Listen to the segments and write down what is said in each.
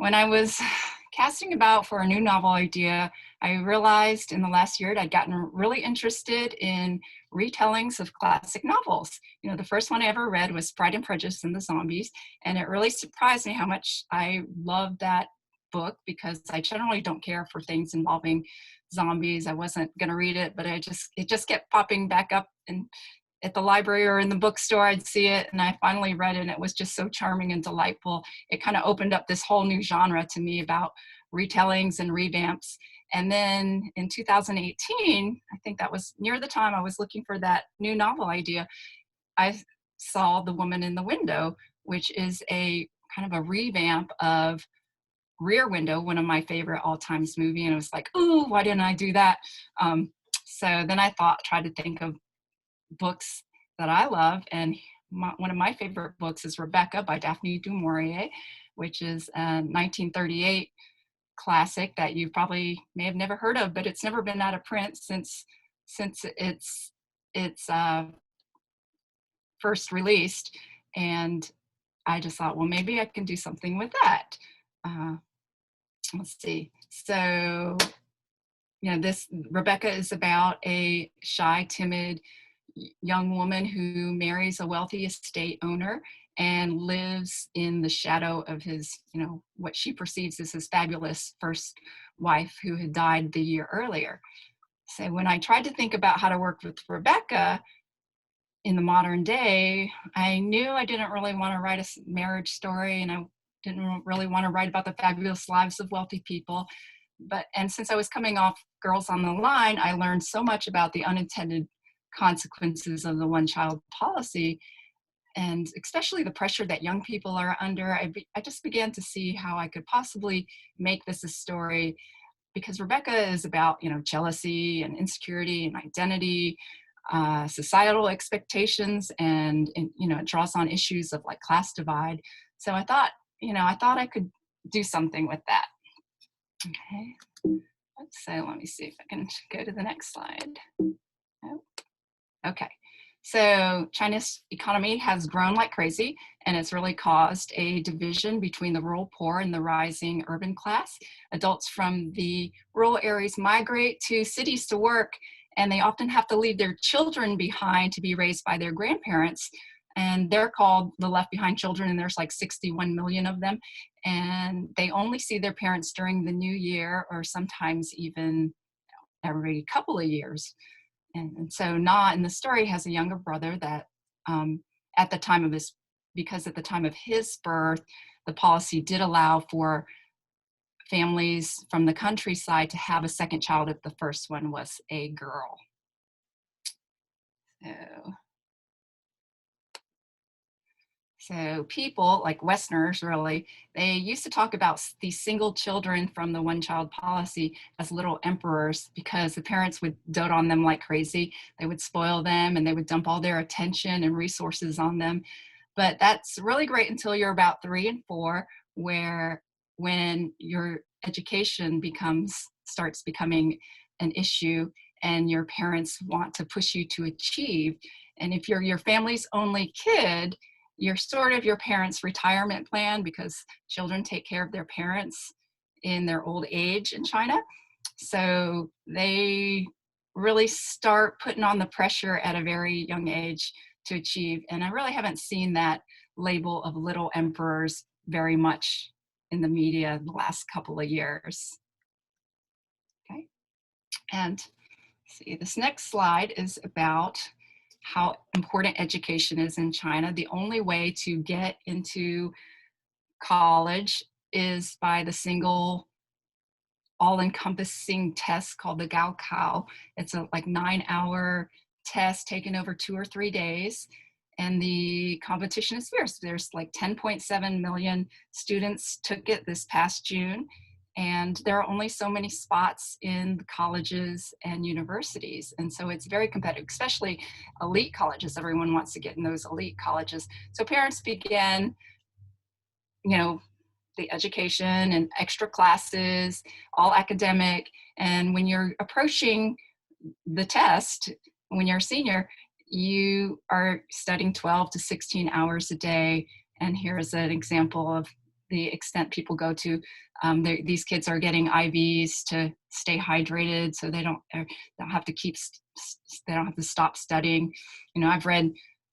When I was casting about for a new novel idea, I realized in the last year I'd gotten really interested in retellings of classic novels. The first one I ever read was Pride and Prejudice and the Zombies, and it really surprised me how much I loved that book because I generally don't care for things involving zombies. I wasn't going to read it, but it just kept popping back up and at the library or in the bookstore, I'd see it, and I finally read it, and it was just so charming and delightful. It kind of opened up this whole new genre to me about retellings and revamps. And then in 2018, I think that was near the time I was looking for that new novel idea, I saw The Woman in the Window, which is a kind of a revamp of Rear Window, one of my favorite all-times movie, and it was like, ooh, why didn't I do that? So then I tried to think of books that I love, and one of my favorite books is Rebecca by Daphne du Maurier, which is a 1938 classic that you probably may have never heard of, but it's never been out of print since its first released, and I just thought, well, maybe I can do something with that. Let's see. So, this Rebecca is about a shy, timid young woman who marries a wealthy estate owner and lives in the shadow of his, what she perceives as his fabulous first wife who had died the year earlier. So when I tried to think about how to work with Rebecca in the modern day, I knew I didn't really want to write a marriage story, and I didn't really want to write about the fabulous lives of wealthy people. And since I was coming off Girls on the Line, I learned so much about the unintended consequences of the one-child policy, and especially the pressure that young people are under. I just began to see how I could possibly make this a story, because Rebecca is about, jealousy and insecurity and identity, societal expectations, and it draws on issues of like class divide. So I thought I could do something with that. Okay, so let me see if I can go to the next slide. Oh. Okay, so China's economy has grown like crazy, and it's really caused a division between the rural poor and the rising urban class. Adults from the rural areas migrate to cities to work, and they often have to leave their children behind to be raised by their grandparents. And they're called the left behind children, and there's like 61 million of them. And they only see their parents during the new year, or sometimes even every couple of years. And so Na in the story has a younger brother that at the time of his birth, the policy did allow for families from the countryside to have a second child if the first one was a girl. So people, like Westerners really, they used to talk about these single children from the one-child policy as little emperors, because the parents would dote on them like crazy. They would spoil them, and they would dump all their attention and resources on them. But that's really great until you're about 3 and 4, where when your education starts becoming an issue and your parents want to push you to achieve. And if you're your family's only kid, you're sort of your parents' retirement plan, because children take care of their parents in their old age in China. So they really start putting on the pressure at a very young age to achieve. And I really haven't seen that label of little emperors very much in the media the last couple of years. Okay. And see, this next slide is about how important education is in China. The only way to get into college is by the single all-encompassing test called the Gaokao. It's a 9-hour test taken over 2 or 3 days, and the competition is fierce. There's like 10.7 million students took it this past June, and there are only so many spots in the colleges and universities. And so it's very competitive, especially elite colleges. Everyone wants to get in those elite colleges. So parents begin, the education and extra classes, all academic. And when you're approaching the test, when you're a senior, you are studying 12 to 16 hours a day. And here's an example of the extent people go to. These kids are getting IVs to stay hydrated, so they don't have to they don't have to stop studying. You know, I've read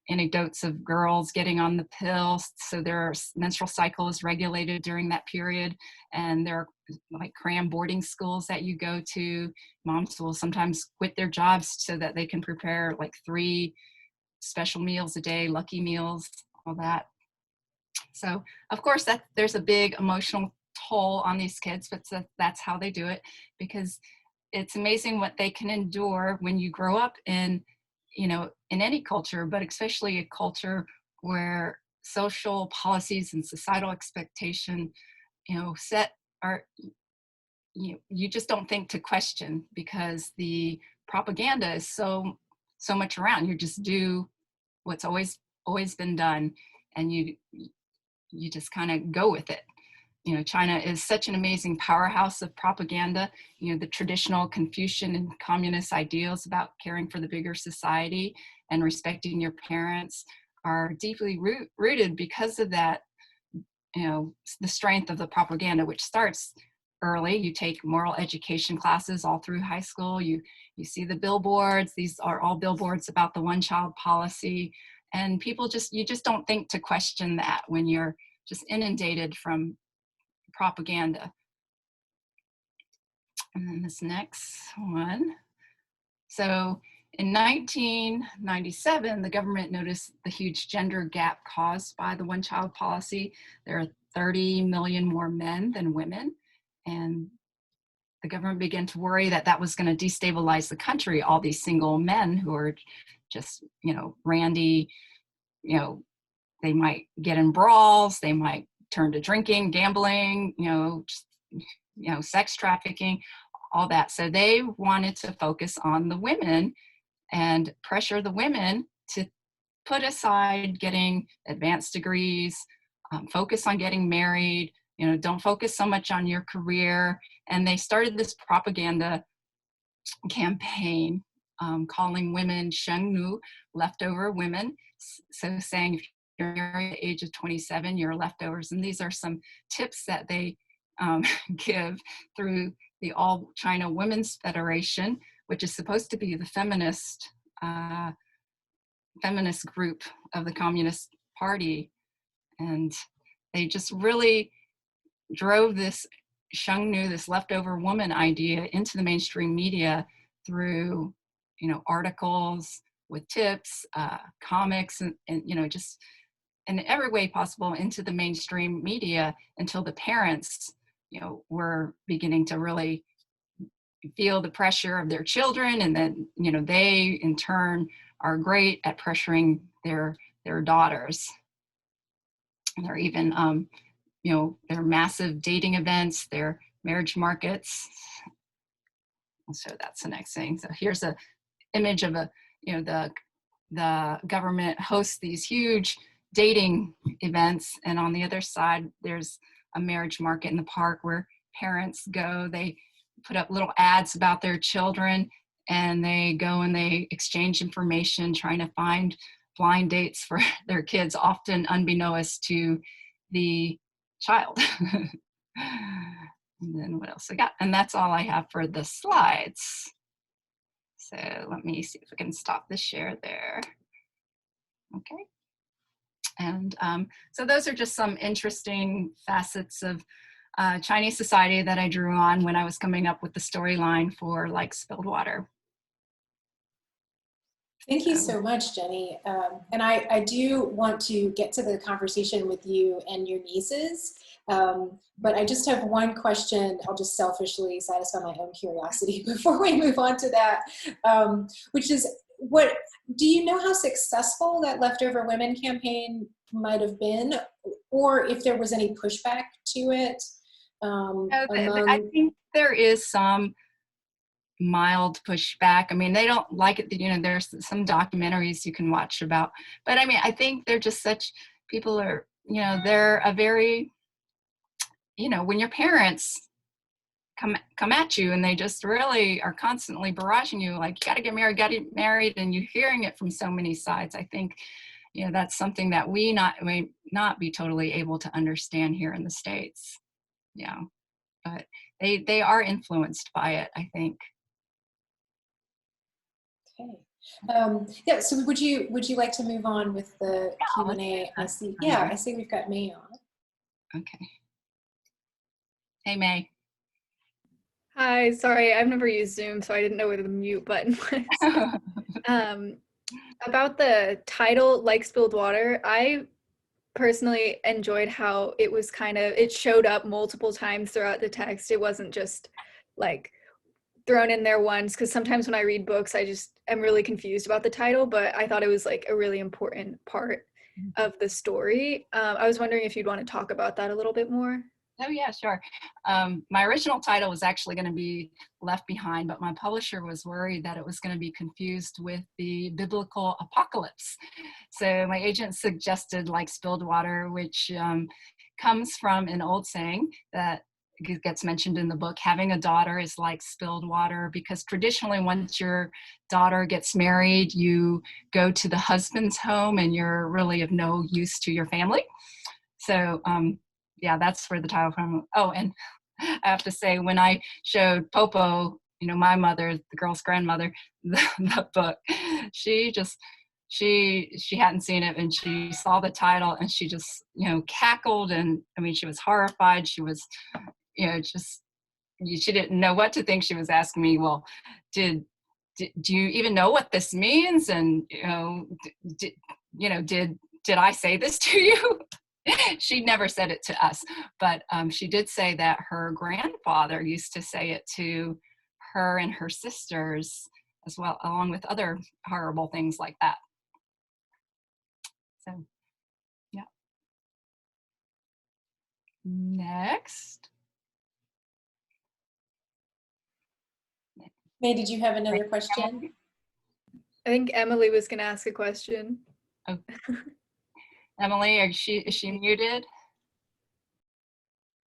anecdotes of girls getting on the pill so their menstrual cycle is regulated during that period, and there are like cram boarding schools that you go to. Moms will sometimes quit their jobs so that they can prepare like 3 special meals a day, lucky meals, all that. So of course that there's a big emotional toll on these kids, but that's how they do it, because it's amazing what they can endure when you grow up in, you know, in any culture, but especially a culture where social policies and societal expectation, you know, are, you just don't think to question, because the propaganda is so much around. You just do what's always been done, and you just kind of go with it. You know, China is such an amazing powerhouse of propaganda. You know, the traditional Confucian and communist ideals about caring for the bigger society and respecting your parents are deeply rooted because of that, you know, the strength of the propaganda, which starts early. You take moral education classes all through high school. You see the billboards. These are all billboards about the one-child policy. And people you just don't think to question that when you're just inundated from propaganda. And then this next one. So in 1997, the government noticed the huge gender gap caused by the one-child policy. There are 30 million more men than women. And the government began to worry that that was going to destabilize the country. All these single men who are just, you know, randy, you know, they might get in brawls, they might turn to drinking, gambling, sex trafficking, all that. So they wanted to focus on the women and pressure the women to put aside getting advanced degrees, focus on getting married, you know, don't focus so much on your career. And they started this propaganda campaign calling women shengnu, leftover women. So saying if you're married at the age of 27, you're leftovers. And these are some tips that they give through the All China Women's Federation, which is supposed to be the feminist group of the Communist Party. And they just really drove this shengnu, this leftover woman idea, into the mainstream media through, you know, articles with tips, comics, and you know, just in every way possible into the mainstream media, until the parents, you know, were beginning to really feel the pressure of their children, and then, you know, they in turn are great at pressuring their daughters. And they're even you know, their massive dating events, their marriage markets. So that's the next thing. So here's a image of a, you know, the government hosts these huge dating events, and on the other side there's a marriage market in the park where parents go. They put up little ads about their children, and they go and they exchange information trying to find blind dates for their kids, often unbeknownst to the child. And then what else I got? And that's all I have for the slides. So let me see if I can stop the share there. Okay. And so those are just some interesting facets of Chinese society that I drew on when I was coming up with the storyline for Like Spilled Water. Thank you so much, Jenny. And I do want to get to the conversation with you and your nieces, but I just have one question. I'll just selfishly satisfy my own curiosity before we move on to that, which is, what do you know how successful that Leftover Women campaign might have been, or if there was any pushback to it? I think there is some mild pushback. I mean, they don't like it, you know, there's some documentaries you can watch about, but I mean, I think they're just such, people are, you know, they're a very, you know, when your parents come at you and they just really are constantly barraging you, like, you got to get married, and you're hearing it from so many sides. I think that's something that we may not be totally able to understand here in the States. Yeah, but they are influenced by it, I think. Okay. Yeah. So would you like to move on with the Yeah, let's do Q&A? I that. see. Yeah, I see. We've got May on. Okay. Hey, May. Hi, sorry, I've never used Zoom, so I didn't know where the mute button was. Um, about the title, Like Spilled Water, I personally enjoyed how it was it showed up multiple times throughout the text. It wasn't just like thrown in there once, because sometimes when I read books, I just am really confused about the title, but I thought it was like a really important part of the story. I was wondering if you'd want to talk about that a little bit more. Oh yeah, sure. My original title was actually going to be Left Behind, but my publisher was worried that it was going to be confused with the biblical apocalypse. So my agent suggested Like Spilled Water, which comes from an old saying that gets mentioned in the book. Having a daughter is like spilled water, because traditionally once your daughter gets married, you go to the husband's home and you're really of no use to your family. So yeah, that's where the title from. Oh, and I have to say, when I showed Popo, my mother, the girl's grandmother, the book, she hadn't seen it, and she saw the title and she just, cackled. And I mean, she was horrified. She was, just, she didn't know what to think. She was asking me, well, do you even know what this means? And, did I say this to you? She never said it to us, but she did say that her grandfather used to say it to her and her sisters as well, along with other horrible things like that. So, yeah. Next. May, did you have another question? I think Emily was going to ask a question. Oh. Emily, is she muted?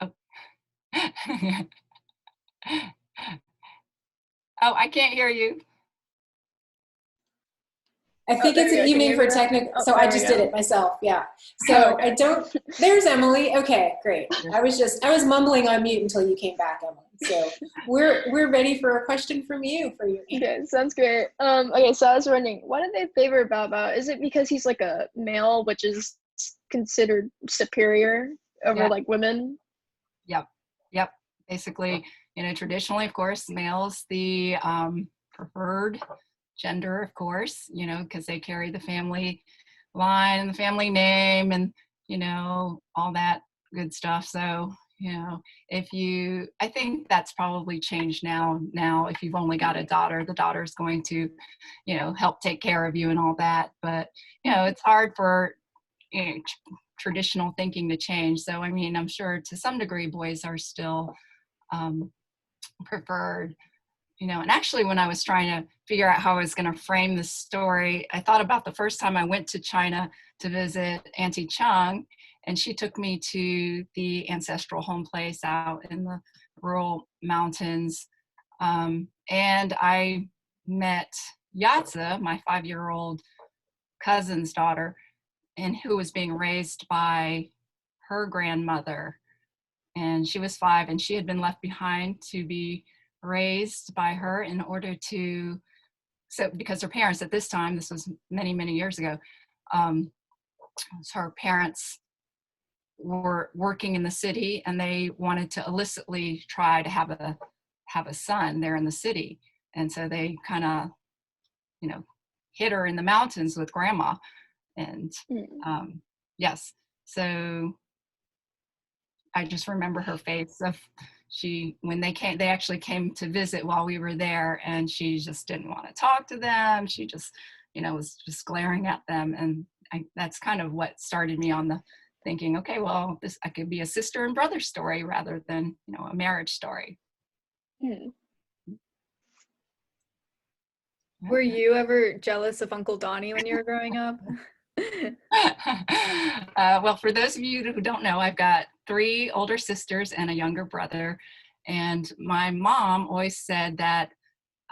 Oh. Oh, I can't hear you. I think it's an evening for technical, so I just did it myself. Yeah. So I don't, there's Emily. Okay, great. I was mumbling on mute until you came back, Emily. So we're ready for a question from you for your answer. Okay, sounds great. Okay, so I was wondering, what did they favor Bao? Is it because he's like a male, which is considered superior over like women? Yep. Basically, traditionally, of course, males the preferred gender, of course, because they carry the family line and the family name and, all that good stuff. So, I think that's probably changed now. Now, if you've only got a daughter, the daughter's going to, help take care of you and all that. But, it's hard for traditional thinking to change. So, I mean, I'm sure to some degree boys are still preferred. And actually when I was trying to figure out how I was going to frame the story, I thought about the first time I went to China to visit Auntie Chung, and she took me to the ancestral home place out in the rural mountains. And I met Yatza, my 5-year-old cousin's daughter, and who was being raised by her grandmother. And she was 5, and she had been left behind to be raised by her in order to, so because her parents at this time, this was many, many years ago, so her parents were working in the city and they wanted to illicitly try to have a son there in the city. And so they kind of, hid her in the mountains with grandma. And yes, so I just remember her face of when they actually came to visit while we were there, and she just didn't want to talk to them. She just, was just glaring at them. And that's kind of what started me on the thinking, okay, well, I could be a sister and brother story rather than, a marriage story. Were you ever jealous of Uncle Donnie when you were growing up? Well, for those of you who don't know, I've got 3 older sisters and a younger brother. And my mom always said that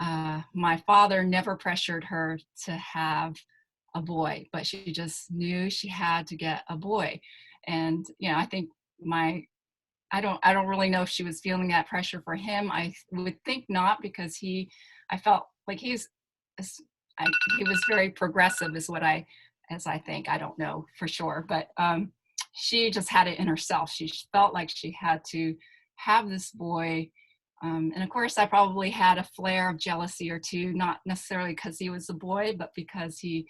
my father never pressured her to have a boy, but she just knew she had to get a boy. And, you know, I think I don't really know if she was feeling that pressure for him. I would think not, because I felt like he was very progressive as I think. I don't know for sure, but she just had it in herself. She felt like she had to have this boy. And of course, I probably had a flare of jealousy or two, not necessarily because he was a boy, but because he,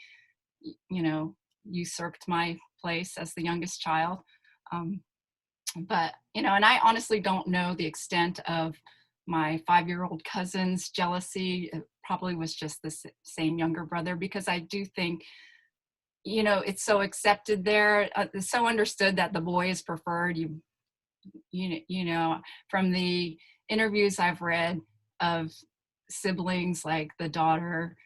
you know, usurped my place as the youngest child. But, you know, and I honestly don't know the extent of my 5-year-old cousin's jealousy. It probably was just the same younger brother, because I do think, you know, it's so accepted there. It's so understood that the boy is preferred. You know, from the interviews I've read of siblings, like the daughter,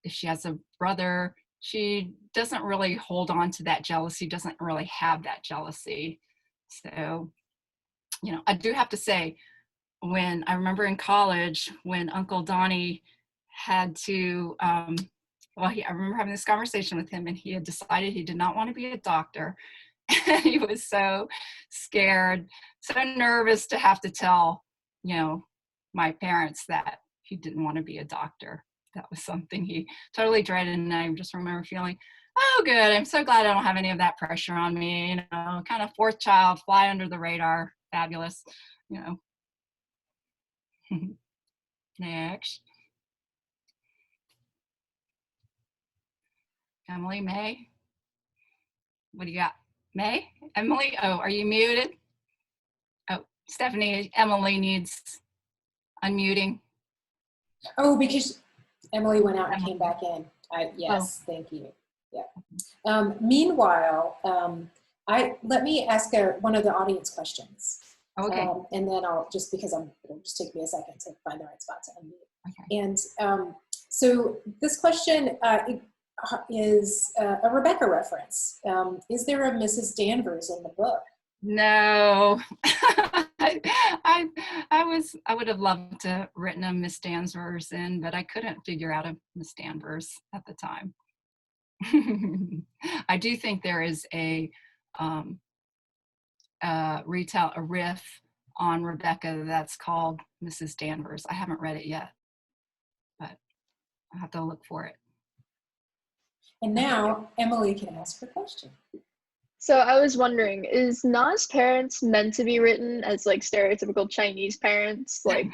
if she has a brother, she doesn't really hold on to that jealousy, doesn't really have that jealousy. So, you know, I do have to say, when I remember in college, when Uncle Donnie had to, I remember having this conversation with him, and he had decided he did not want to be a doctor. He was so scared, so nervous to have to tell, you know, my parents that he didn't want to be a doctor. That was something he totally dreaded. And I just remember feeling, oh, good. I'm so glad I don't have any of that pressure on me. You know, kind of fourth child, fly under the radar. Fabulous, you know. Next. Emily, May. What do you got? May? Emily? Oh, are you muted? Oh, Stephanie, Emily needs unmuting. Oh, because Emily went out and came back in. Yes, thank you. Yeah. Meanwhile, let me ask one of the audience questions. Okay. And then it'll just take me a second to find the right spot to unmute. Okay. And so this question is a Rebecca reference. Is there a Mrs. Danvers in the book? No. I would have loved to have written a Miss Danvers in, but I couldn't figure out a Miss Danvers at the time. I do think there is a riff on Rebecca that's called Mrs. Danvers. I haven't read it yet, but I'll have to look for it. And now Emily can ask her question. So I was wondering, is Na's parents meant to be written as like stereotypical Chinese parents? Like,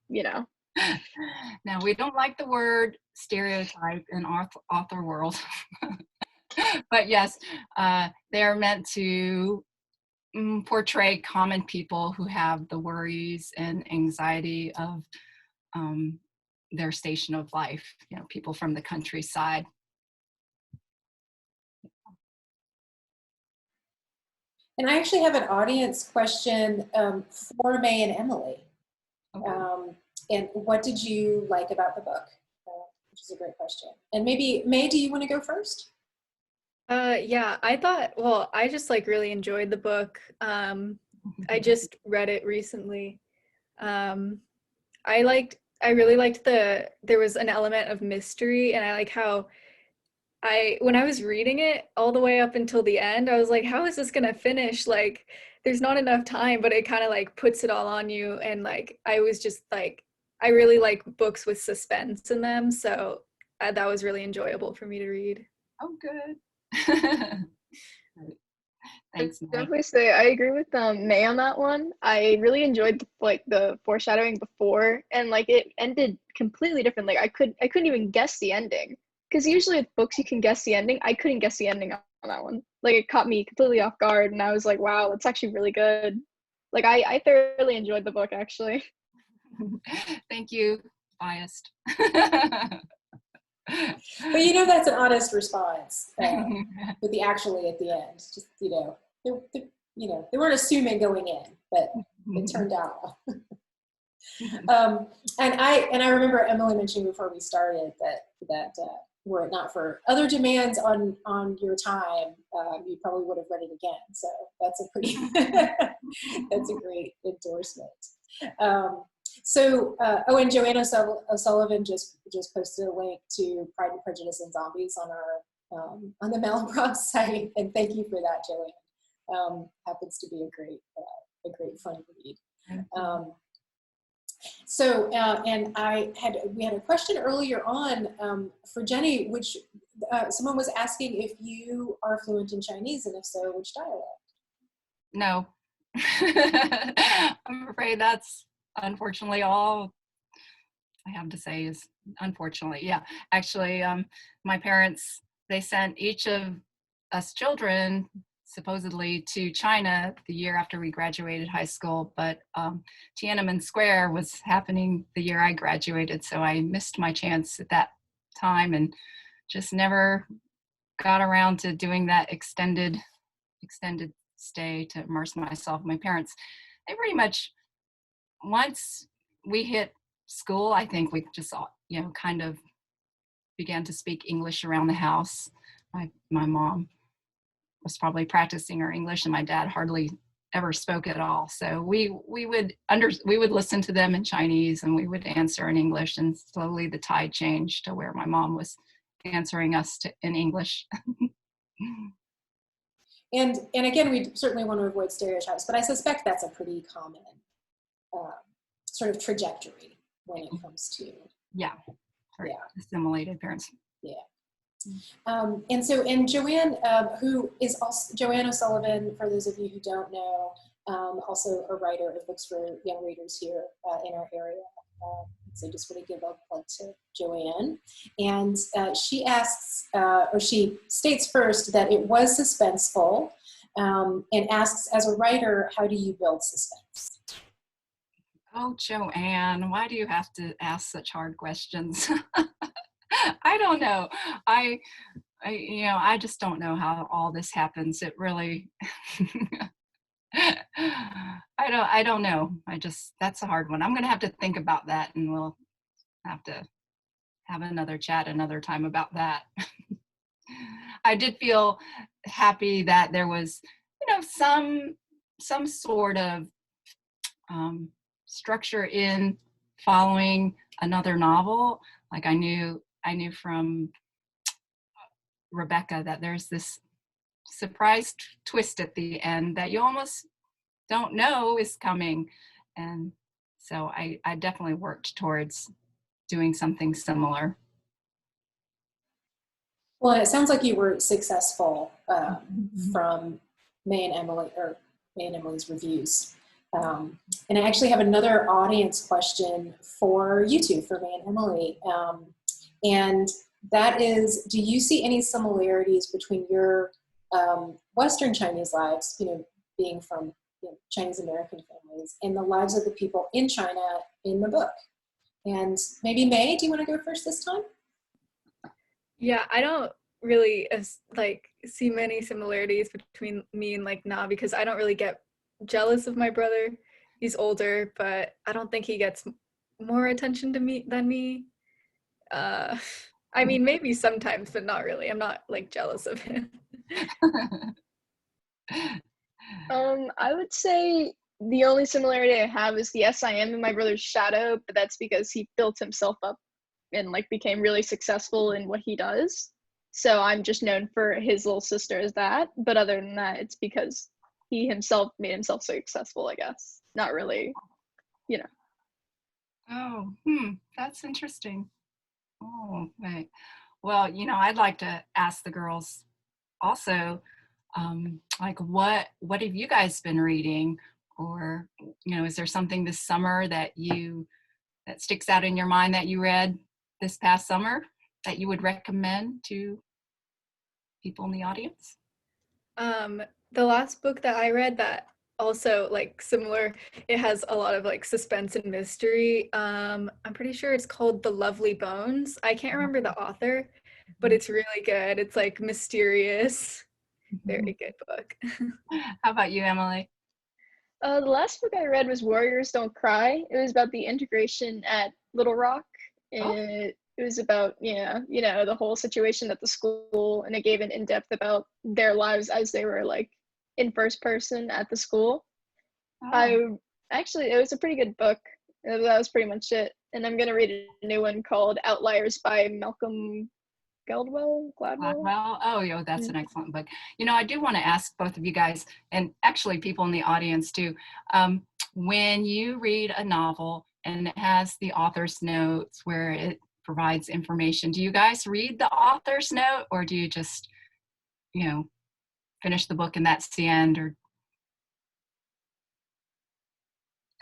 you know. Now, we don't like the word stereotype in author world. But yes, they're meant to portray common people who have the worries and anxiety of their station of life, you know, people from the countryside. And I actually have an audience question for May and Emily. Okay. And what did you like about the book? Which is a great question. And maybe, May, do you want to go first? Yeah, I just like really enjoyed the book. I just read it recently. I really liked there was an element of mystery, and I like how when I was reading it all the way up until the end, I was like, how is this gonna finish? Like, there's not enough time, but it kind of like puts it all on you. And like, I was just like, I really like books with suspense in them. So that was really enjoyable for me to read. Oh, good. Thanks, May. Definitely say I agree with May on that one. I really enjoyed the foreshadowing before, and like it ended completely different. Like I couldn't even guess the ending, because usually with books you can guess the ending. I couldn't guess the ending on that one. Like it caught me completely off guard, and I was like, wow, that's actually really good. Like I thoroughly enjoyed the book, actually. Thank you. Biased. But you know, that's an honest response with the actually at the end. Just, you know, they weren't assuming going in, but it turned out well. And I remember Emily mentioning before we started that were it not for other demands on your time, you probably would have read it again. So that's a pretty that's a great endorsement. And Joanna O'Sullivan just posted a link to Pride and Prejudice and Zombies on our on the Malaprop site, and thank you for that, Joanne. Happens to be a great fun read. And we had a question earlier on for Jenny, which someone was asking if you are fluent in Chinese, and if so, which dialect? No. I'm afraid that's unfortunately all I have to say is unfortunately. Yeah, actually, my parents, they sent each of us children supposedly to China the year after we graduated high school, but Tiananmen Square was happening the year I graduated, so I missed my chance at that time and just never got around to doing that extended stay to immerse myself. My parents, they pretty much, once we hit school, I think we just all, kind of began to speak English around the house. My mom was probably practicing her English, and my dad hardly ever spoke at all. So we would listen to them in Chinese, and we would answer in English. And slowly the tide changed to where my mom was answering us in English. And again, we certainly want to avoid stereotypes, but I suspect that's a pretty common sort of trajectory when it comes to assimilated parents. Yeah. And Joanne, who is also Joanne O'Sullivan, for those of you who don't know, also a writer of books for young readers here in our area. So just want to give a plug to Joanne. And she asks, or she states first that it was suspenseful, and asks, as a writer, how do you build suspense? Oh, Joanne, why do you have to ask such hard questions? I don't know. I just don't know how all this happens. It really, I don't know. That's a hard one. I'm going to have to think about that, and we'll have to have another chat another time about that. I did feel happy that there was, some sort of structure in following another novel. Like I knew from Rebecca that there's this surprise twist at the end that you almost don't know is coming. And so I definitely worked towards doing something similar. Well, it sounds like you were successful from May and Emily's reviews. And I actually have another audience question for you two, for May and Emily. And that is, do you see any similarities between your Western Chinese lives, being from Chinese American families, and the lives of the people in China in the book? And maybe May, do you want to go first this time? Yeah, I don't really see many similarities between me and Na, because I don't really get jealous of my brother. He's older, but I don't think he gets more attention to me than me. I mean, maybe sometimes, but not really. I'm not jealous of him. I would say the only similarity I have is yes, I am in my brother's shadow, but that's because he built himself up and became really successful in what he does. So I'm just known for his little sister as that. But other than that, it's because he himself made himself so successful, I guess. Not really, Oh, that's interesting. Oh, right. Well, I'd like to ask the girls also, what have you guys been reading? Or, is there something this summer that sticks out in your mind that you read this past summer that you would recommend to people in the audience? The last book that I read that also similar, it has a lot of suspense and mystery. I'm pretty sure it's called The Lovely Bones. I can't remember the author, but it's really good. It's mysterious. Very good book. How about you, Emily? The last book I read was Warriors Don't Cry. It was about the integration at Little Rock. It was about, the whole situation at the school, and it gave an in-depth about their lives as they were in first person at the school. It was a pretty good book. That was pretty much it. And I'm going to read a new one called Outliers by Malcolm Gladwell. Gladwell. Oh, that's an excellent book. I do want to ask both of you guys, and actually people in the audience too, when you read a novel and it has the author's notes where it provides information, do you guys read the author's note, or do you just, finish the book and that's the end? Or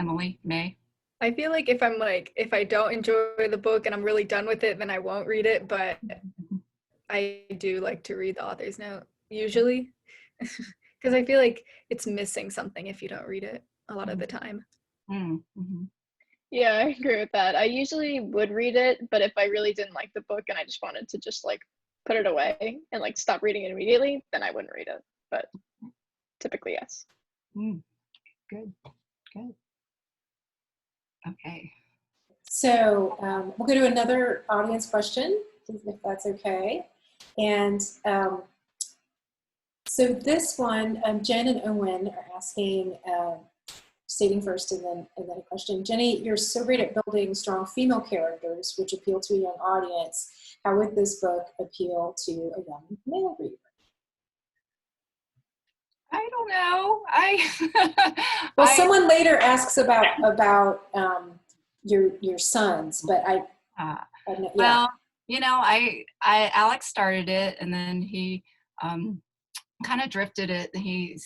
Emily, May? I feel like if I don't enjoy the book and I'm really done with it, then I won't read it, but I do like to read the author's note usually, because I feel like it's missing something if you don't read it a lot of the time. Mm-hmm. Yeah, I agree with that. I usually would read it, but if I really didn't like the book and I just wanted to just like put it away and like stop reading it immediately, then I wouldn't read it. But typically, yes. Good. Okay. So we'll go to another audience question, if that's okay. And so this one, Jen and Owen are asking, stating first and then a question. Jenny, you're so great at building strong female characters, which appeal to a young audience. How would this book appeal to a young male reader? I don't know. Well, someone later asks about your sons, but well, Alex started it, and then he kind of drifted it. He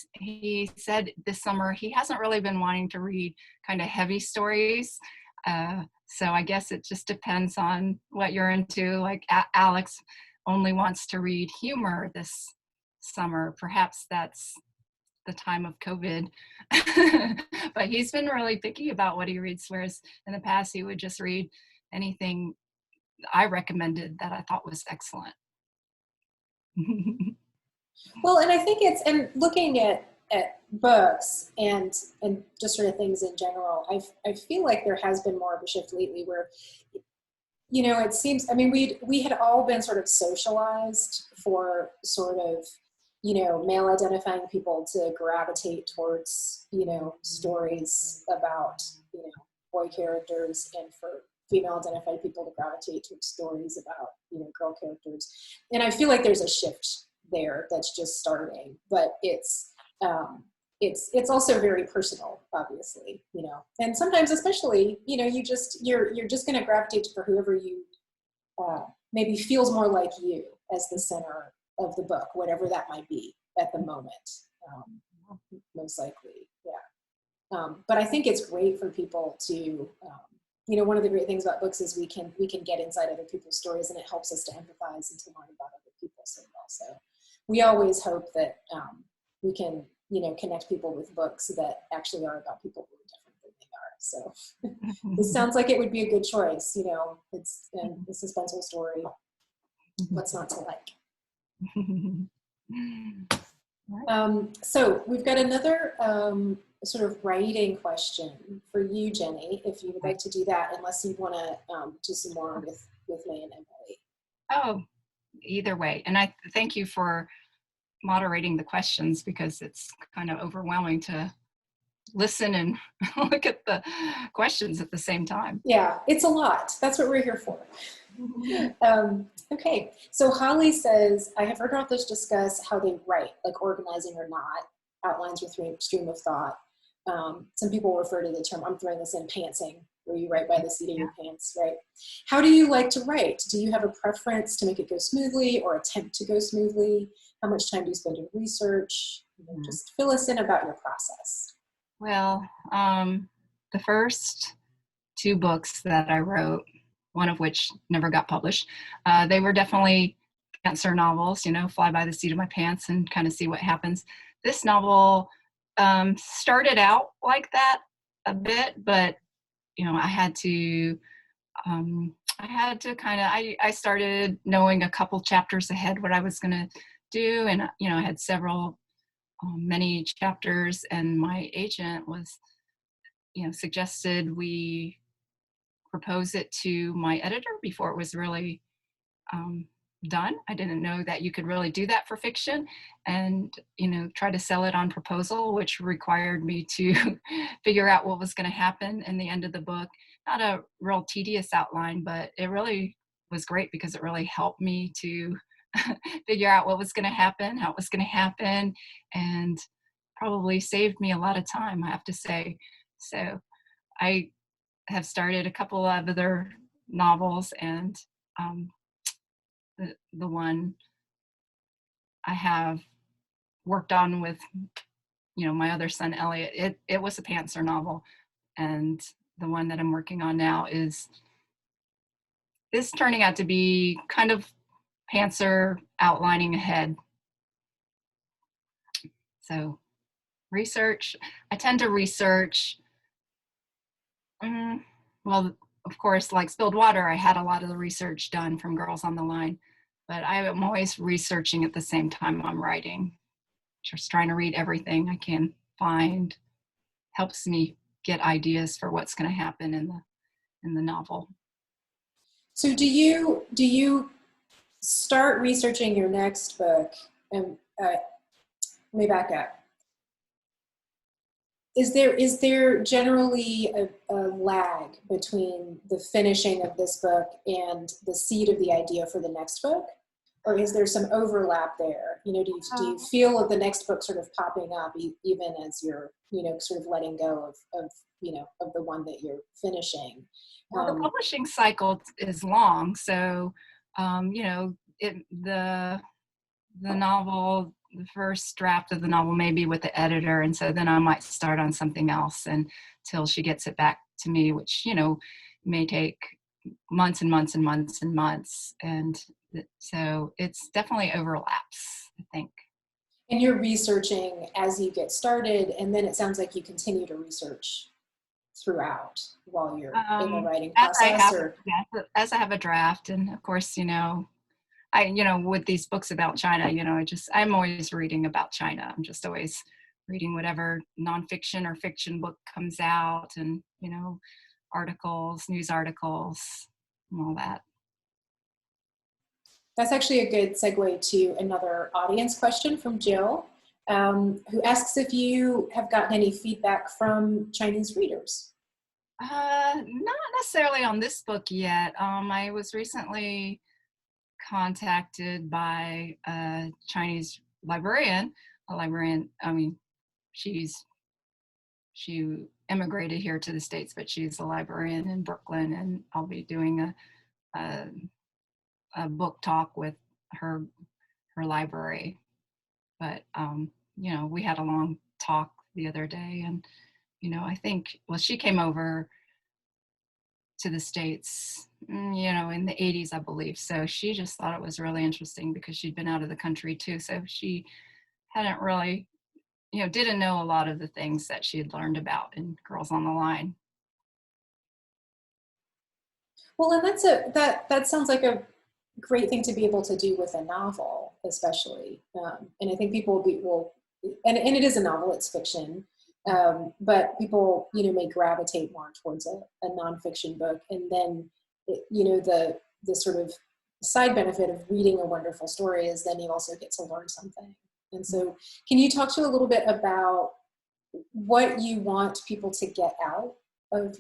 said this summer he hasn't really been wanting to read kind of heavy stories. So I guess it just depends on what you're into. Like Alex only wants to read humor this summer. Perhaps that's the time of COVID. But he's been really picky about what he reads, whereas in the past he would just read anything I recommended that I thought was excellent. Well, and I think and looking at books and just sort of things in general, I feel like there has been more of a shift lately where, it seems, we had all been sort of socialized for sort of, male identifying people to gravitate towards, stories about, boy characters, and for female identified people to gravitate towards stories about, girl characters. And I feel like there's a shift there that's just starting, but it's also very personal, obviously, and sometimes especially, you're just going to gravitate for whoever you maybe feels more like you as the center of the book, whatever that might be at the moment, most likely. Yeah. But I think it's great for people to, one of the great things about books is we can get inside other people's stories, and it helps us to empathize and to learn about other people so well. So we always hope that we can, connect people with books that actually are about people who are different than they are. So this sounds like it would be a good choice. It's a suspenseful story. What's not to like? So we've got another sort of writing question for you, Jenny, if you would like to do that, unless you want to do some more with May and Emily. Oh, either way. And I thank you for moderating the questions, because it's kind of overwhelming to listen and look at the questions at the same time. Yeah, it's a lot. That's what we're here for. Okay, so Holly says, I have heard authors discuss how they write, like organizing or not, outlines your stream of thought. Some people refer to the term, I'm throwing this in, pantsing, where you write by the seat of your pants, right? How do you like to write? Do you have a preference to make it go smoothly or attempt to go smoothly? How much time do you spend in research? Just fill us in about your process. Well, the first 2 books that I wrote, one of which never got published, they were definitely pantser novels, fly by the seat of my pants and kind of see what happens. This novel started out like that a bit, but I had to I started knowing a couple chapters ahead what I was going to do, and I had many chapters, and my agent was suggested we propose it to my editor before it was really done. I didn't know that you could really do that for fiction, and try to sell it on proposal, which required me to figure out what was going to happen in the end of the book. Not a real tedious outline, but it really was great because it really helped me to figure out what was going to happen, how it was going to happen, and probably saved me a lot of time, I have to say. So I have started a couple of other novels, and the one I have worked on with, my other son, Elliot, it was a pantser novel. And the one that I'm working on now is turning out to be kind of pantser outlining ahead. So research, I tend to research, well, of course, like Spilled Water, I had a lot of the research done from Girls on the Line, but I am always researching at the same time I'm writing, just trying to read everything I can find. Helps me get ideas for what's going to happen in the novel. So do you start researching your next book? And let me back up. Is there generally a lag between the finishing of this book and the seed of the idea for the next book? Or is there some overlap there? Do you feel the next book sort of popping up even as you're, sort of letting go of the one that you're finishing? Well, the publishing cycle is long. So, the novel, the first draft of the novel may be with the editor, and so then I might start on something else until she gets it back to me, which may take months and months and months and months, and so it's definitely overlaps, I think. And you're researching as you get started, and then it sounds like you continue to research throughout while you're in the writing process. As I have a draft, and of course, with these books about China, I'm always reading about China. I'm just always reading whatever nonfiction or fiction book comes out, and, articles, news articles, and all that. That's actually a good segue to another audience question from Jill, who asks if you have gotten any feedback from Chinese readers. Not necessarily on this book yet. I was recently contacted by a Chinese librarian. She immigrated here to the States, but she's a librarian in Brooklyn, and I'll be doing a book talk with her library. But we had a long talk the other day, and I think, well, she came over to the States, in the 80s, I believe. So she just thought it was really interesting because she'd been out of the country too. So she hadn't really, didn't know a lot of the things that she had learned about in Girls on the Line. Well, and that sounds like a great thing to be able to do with a novel, especially. And I think people will, and it is a novel, it's fiction. But people, may gravitate more towards a nonfiction book, and then, the sort of side benefit of reading a wonderful story is then you also get to learn something. And so, can you talk to a little bit about what you want people to get out of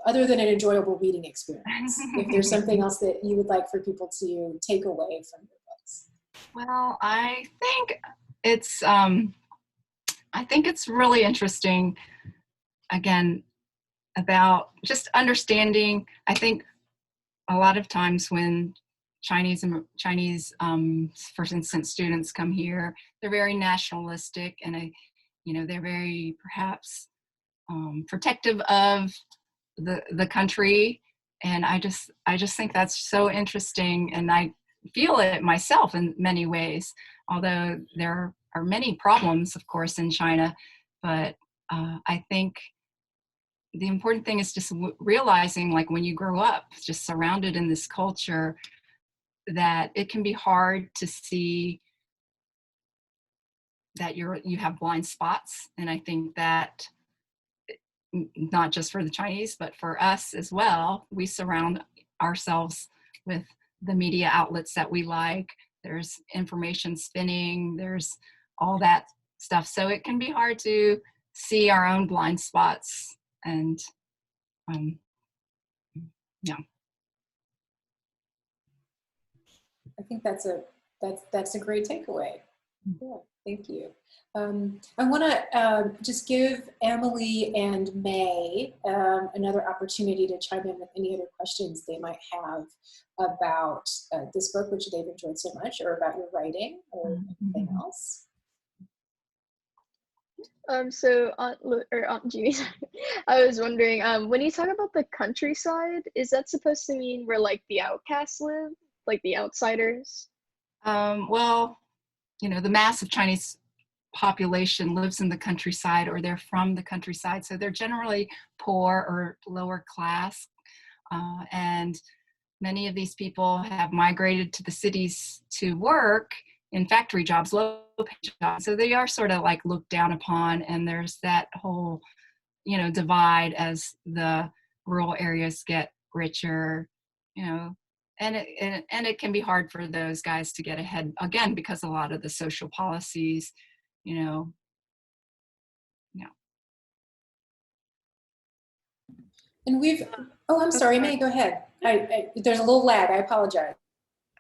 other than an enjoyable reading experience? If there's something else that you would like for people to take away from your books. Well, I think it's really interesting, again, about just understanding. I think a lot of times when Chinese, for instance, students come here, they're very nationalistic, and they're very perhaps protective of the country, and I just think that's so interesting, and I feel it myself in many ways. Although there are many problems, of course, in China, but I think the important thing is just realizing, like, when you grow up just surrounded in this culture, that it can be hard to see that you have blind spots. And I think that not just for the Chinese, but for us as well, we surround ourselves with the media outlets that we like. There's information spinning, there's all that stuff. So it can be hard to see our own blind spots. And yeah. I think that's a great takeaway. Yeah, thank you. I want to just give Emily and May another opportunity to chime in with any other questions they might have about this book, which they've enjoyed so much, or about your writing, or anything else. So Aunt Jeannie, I was wondering, when you talk about the countryside, is that supposed to mean where like the outcasts live, like the outsiders? Well, you know, the mass of Chinese population lives in the countryside, or they're from the countryside, so they're generally poor or lower class, and many of these people have migrated to the cities to work in factory jobs, low-paid jobs, so they are sort of like looked down upon, and there's that whole, you know, divide as the rural areas get richer, you know, and it can be hard for those guys to get ahead, again, because a lot of the social policies, you know. And we've, oh, I'm sorry, May, go ahead. There's a little lag, I apologize.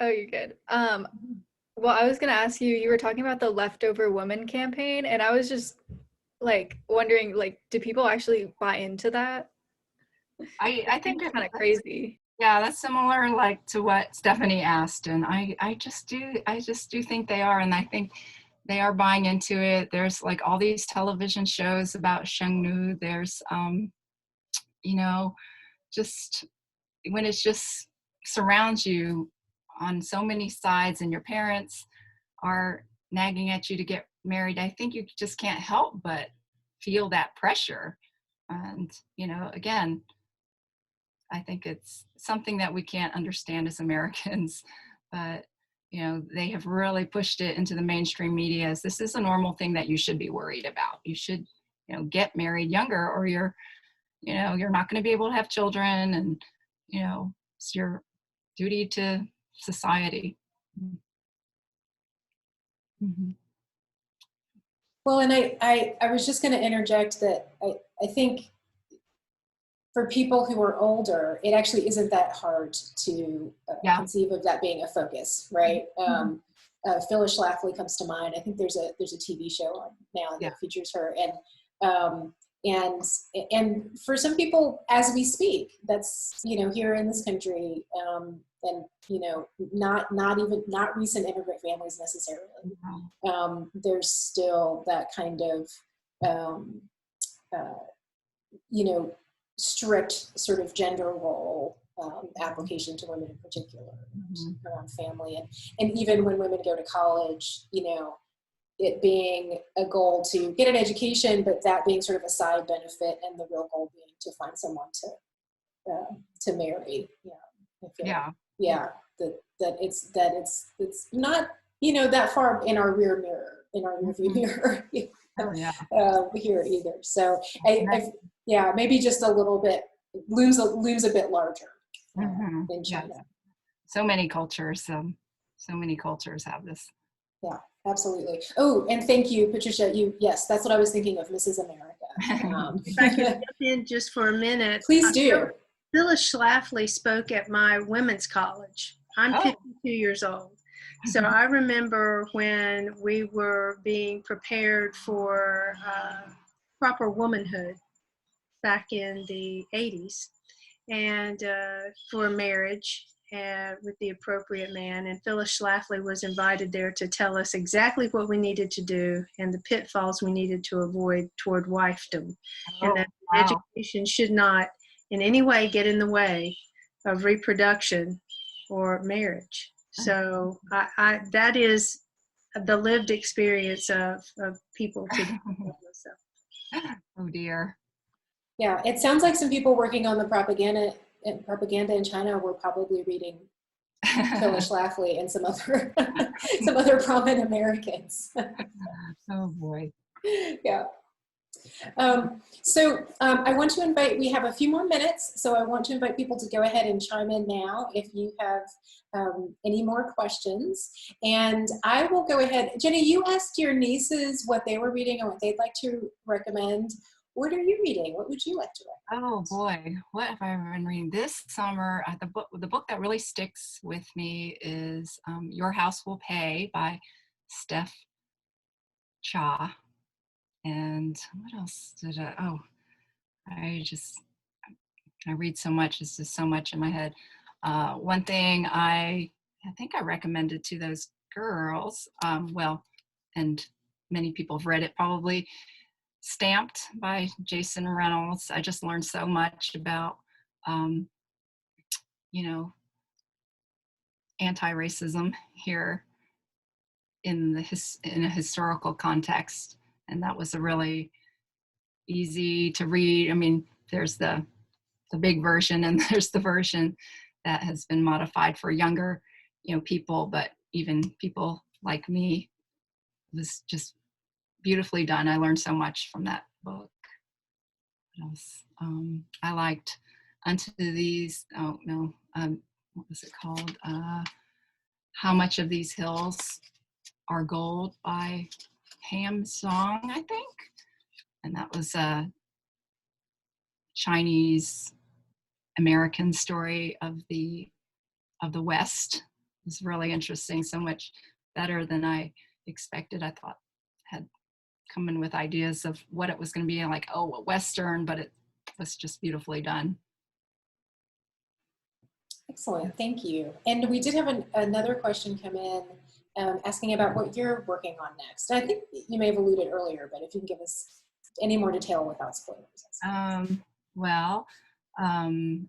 Oh, you're good. Well, I was gonna ask you, you were talking about the Leftover Woman campaign, and I was just like wondering, like, do people actually buy into that? I think It's kind of crazy. yeah, that's similar like to what Stephanie asked, and I just do think they are, and I think they are buying into it. There's like all these television shows about Shengnu. There's you know, just when it's just surrounds you on so many sides, and your parents are nagging at you to get married, I think you just can't help but feel that pressure. And, you know, again, I think it's something that we can't understand as Americans, but, you know, they have really pushed it into the mainstream media as this is a normal thing that you should be worried about. You should, you know, get married younger, or you're, you know, you're not going to be able to have children, and, you know, it's your duty to society. Mm-hmm. Well, and I was just going to interject that I think for people who are older, it actually isn't that hard to conceive of that being a focus, right? Phyllis Schlafly comes to mind. I think there's a TV show on now that features her, and for some people, as we speak, that's, you know, here in this country, and, you know, not recent immigrant families necessarily. There's still that kind of, you know, strict sort of gender role application to women in particular around family, and even when women go to college, you know, it being a goal to get an education, but that being sort of a side benefit, and the real goal being to find someone to marry. That it's not, you know, that far in our rear view mirror here either. So maybe just a little bit looms a bit larger in China. Yes. So many cultures have this. Yeah, absolutely. Oh, and thank you, Patricia. Yes, that's what I was thinking of, Mrs. America. If I could jump in just for a minute. Please do. Phyllis Schlafly spoke at my women's college. I'm 52 years old. So I remember when we were being prepared for proper womanhood back in the 80s, and for marriage with the appropriate man. And Phyllis Schlafly was invited there to tell us exactly what we needed to do and the pitfalls we needed to avoid toward wifedom. And that education should not in any way get in the way of reproduction or marriage. So that is the lived experience of people today. Oh dear. Yeah, it sounds like some people working on the propaganda in China were probably reading Phyllis Schlafly and some other prominent Americans. Oh boy. Yeah. So I want to invite, we have a few more minutes, so I want to invite people to go ahead and chime in now if you have any more questions. And I will go ahead. Jenny, you asked your nieces what they were reading and what they'd like to recommend. what are you reading? What would you like to recommend? Oh boy, what have I been reading this summer? The book that really sticks with me is Your House Will Pay by Steph Cha. And what else did I just, I read so much, it's just so much in my head. One thing I think I recommended to those girls, well, and many people have read it probably, Stamped by Jason Reynolds. I just learned so much about, um, you know, anti-racism here in in a historical context. And that was a really easy to read. I mean, there's the big version and there's the version that has been modified for younger, people, but even people like me, it was just beautifully done. I learned so much from that book. What else? I liked Unto These, oh no, what was it called? How Much of These Hills Are Gold by Ham Song, I think. And that was a Chinese American story of the West. It was really interesting, so much better than I expected. I thought had come in with ideas of what it was going to be like, oh, a Western, but it was just beautifully done. Excellent, thank you. And we did have another question come in asking about what you're working on next. And I think you may have alluded earlier, but if you can give us any more detail without spoilers.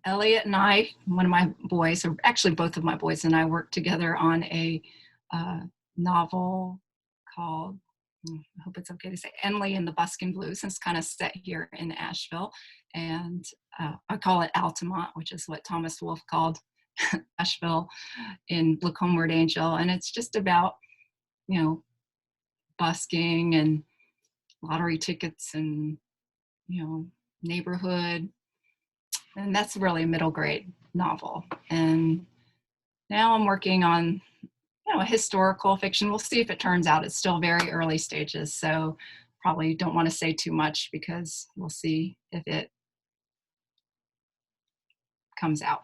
Elliot and I, one of my boys, or actually both of my boys and I, worked together on a novel called, I hope it's okay to say, Emily and the Buskin Blues. And it's kind of set here in Asheville. And I call it Altamont, which is what Thomas Wolfe called Asheville in Look Homeward Angel. And it's just about, busking and lottery tickets and, neighborhood. And that's really a middle grade novel. And now I'm working on, a historical fiction. We'll see if it turns out. It's still very early stages, so probably don't want to say too much because we'll see if it comes out.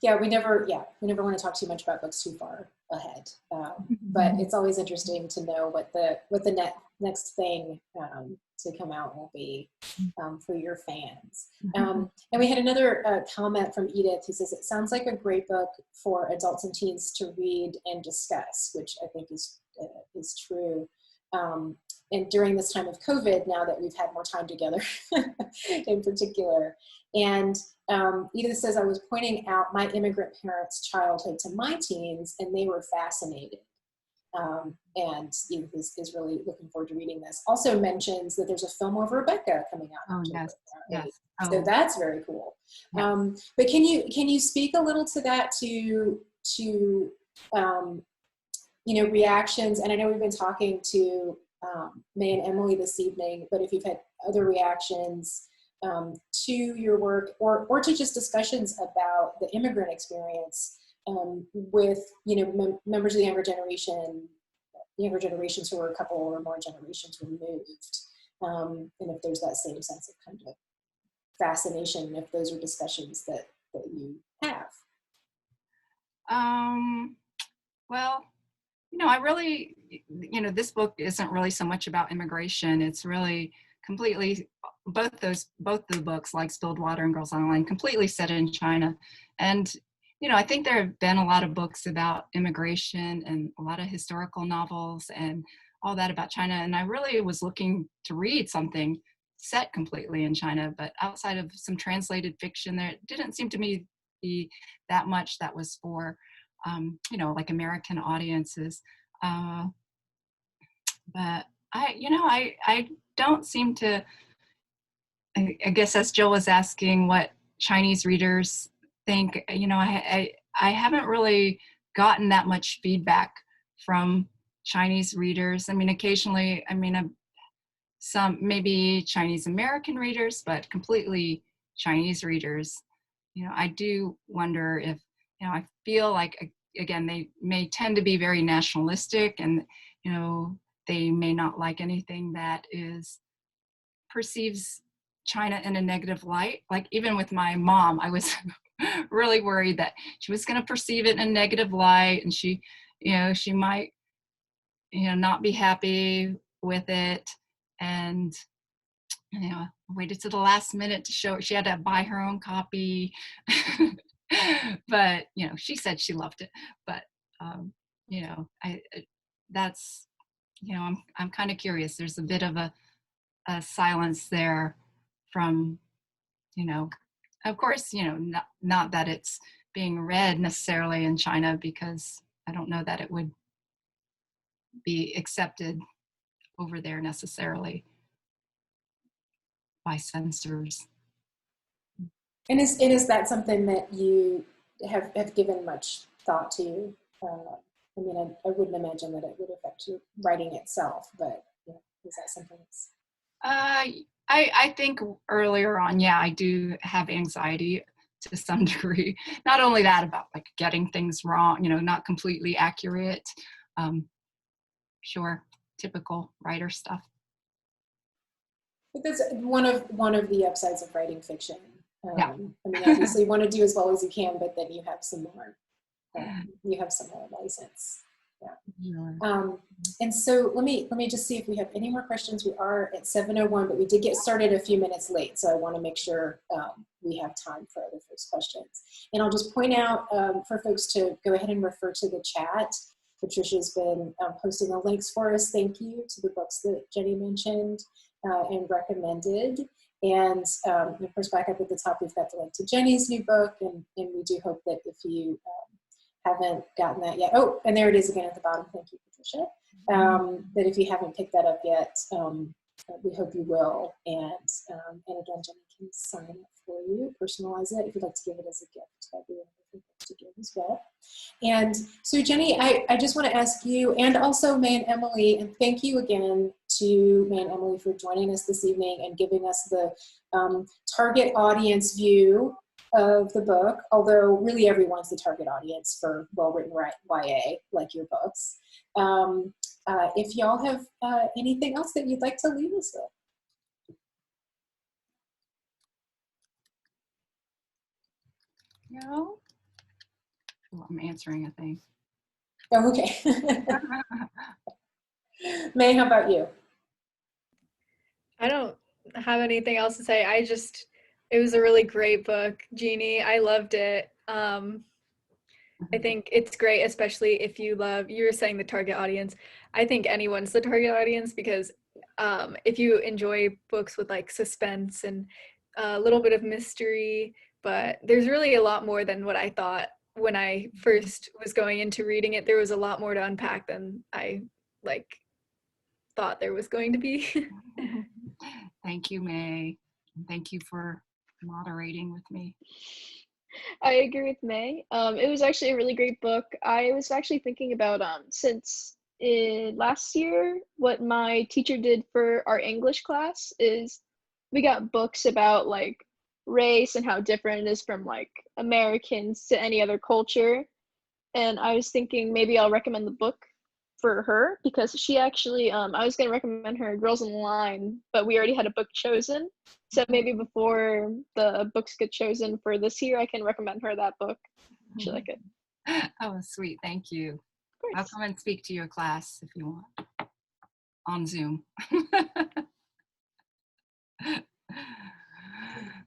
Yeah, we never want to talk too much about books too far ahead. But it's always interesting to know what the next thing to come out will be for your fans. And we had another comment from Edith who says, it sounds like a great book for adults and teens to read and discuss, which I think is true. And during this time of COVID, now that we've had more time together in particular. And Edith says, I was pointing out my immigrant parents' childhood to my teens, and they were fascinated. And Edith is really looking forward to reading this. Also mentions that there's a film of Rebecca coming out. Oh, yes. Yes. So that's very cool. Yeah. But can you speak a little to that, to reactions? And I know we've been talking to May and Emily this evening, but if you've had other reactions to your work or to just discussions about the immigrant experience with members of the younger generations who are a couple or more generations removed, and if there's that same sense of kind of fascination, if those are discussions that you have. Well, I really, this book isn't really so much about immigration. It's really completely, both the books, like Spilled Water and Girls Online, completely set in China. And, I think there have been a lot of books about immigration and a lot of historical novels and all that about China. And I really was looking to read something set completely in China, but outside of some translated fiction, there didn't seem to me be that much that was for like American audiences. But I don't seem to, I guess as Jill was asking what Chinese readers think, I haven't really gotten that much feedback from Chinese readers. I mean, occasionally, some maybe Chinese American readers, but completely Chinese readers. I do wonder if, I feel like, again, they may tend to be very nationalistic and, they may not like anything that perceives China in a negative light. Like even with my mom, I was really worried that she was going to perceive it in a negative light, and she might, not be happy with it. And, waited to the last minute to show her. She had to buy her own copy. But, she said she loved it. But, that's, I'm kind of curious. There's a bit of a silence there from, of course, not that it's being read necessarily in China, because I don't know that it would be accepted over there necessarily by censors. And is that something that you have given much thought to? I mean, I wouldn't imagine that it would affect your writing itself, but is that something that's... I think earlier on, yeah, I do have anxiety to some degree. Not only that, about like getting things wrong, not completely accurate. Sure, typical writer stuff. But that's one of the upsides of writing fiction. Yeah. I mean, obviously, you want to do as well as you can, but then you have some more. You have some more license. Yeah. And so let me just see if we have any more questions. We are at 7:01, but we did get started a few minutes late, so I want to make sure we have time for other folks' questions. And I'll just point out for folks to go ahead and refer to the chat. Patricia's been posting the links for us. Thank you to the books that Jenny mentioned and recommended. And of course, back up at the top, we've got the link to Jenny's new book, and we do hope that if you haven't gotten that yet, oh, and there it is again at the bottom. Thank you, Patricia. That if you haven't picked that up yet, we hope you will. And again, Jenny can sign it for you, personalize it. If you'd like to give it as a gift, that'd be wonderful to give as well. And so, Jenny, I just want to ask you, and also May and Emily, and thank you again to May and Emily for joining us this evening and giving us the target audience view of the book, although really everyone's the target audience for well-written YA, like your books. If y'all have anything else that you'd like to leave us with. No? Well, I'm answering a thing. Oh, okay. May, how about you? I don't have anything else to say. It was a really great book, Jeannie. I loved it. I think it's great, especially if you were saying the target audience. I think anyone's the target audience, because if you enjoy books with like suspense and a little bit of mystery, but there's really a lot more than what I thought when I first was going into reading it. There was a lot more to unpack than I thought there was going to be. Thank you, May. Thank you for moderating with me. I agree with May. It was actually a really great book. I was actually thinking about since last year, what my teacher did for our English class is we got books about like race and how different it is from like Americans to any other culture. And I was thinking maybe I'll recommend the book for her, because she actually, I was going to recommend her Girls in Line, but we already had a book chosen. So maybe before the books get chosen for this year, I can recommend her that book. She'll like it. Oh, sweet. Thank you. I'll come and speak to your class if you want on Zoom.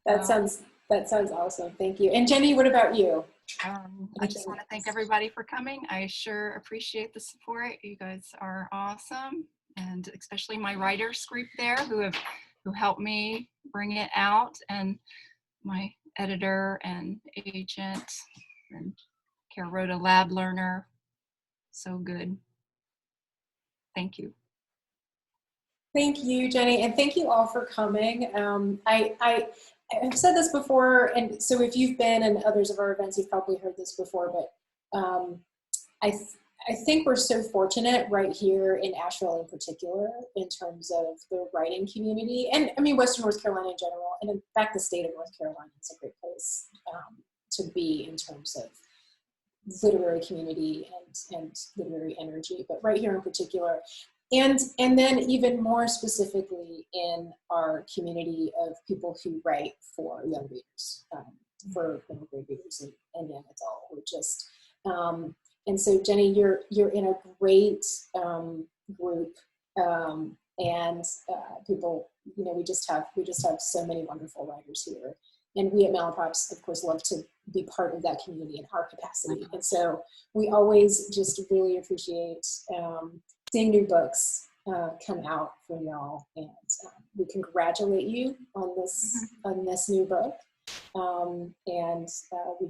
That sounds awesome. Thank you. And Jenny, what about you? I just want to thank everybody for coming. I sure appreciate the support. You guys are awesome, and especially my writers group there who helped me bring it out, and my editor and agent and Carota lab learner. So good. Thank you. Thank you, Jenny, and thank you all for coming. I've said this before, and so if you've been in others of our events, you've probably heard this before, but I think we're so fortunate right here in Asheville in particular in terms of the writing community, and I mean Western North Carolina in general, and in fact the state of North Carolina is a great place to be in terms of literary community and literary energy, but right here in particular, And then even more specifically in our community of people who write for young readers, for middle grade readers and young adult, or just, and so Jenny, you're in a great group, and people, we just have so many wonderful writers here, and we at Malaprops, of course, love to be part of that community in our capacity, and so we always just really appreciate seeing new books come out from y'all, and we congratulate you on this new book, and we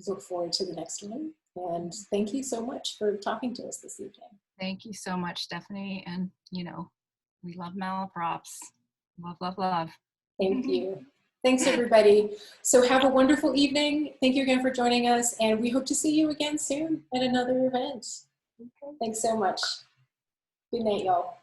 look forward to the next one. And thank you so much for talking to us this evening. Thank you so much, Stephanie. And we love Malaprops. Love, love, love. Thank you. Thanks, everybody. So have a wonderful evening. Thank you again for joining us, and we hope to see you again soon at another event. Thanks so much. Good night, y'all.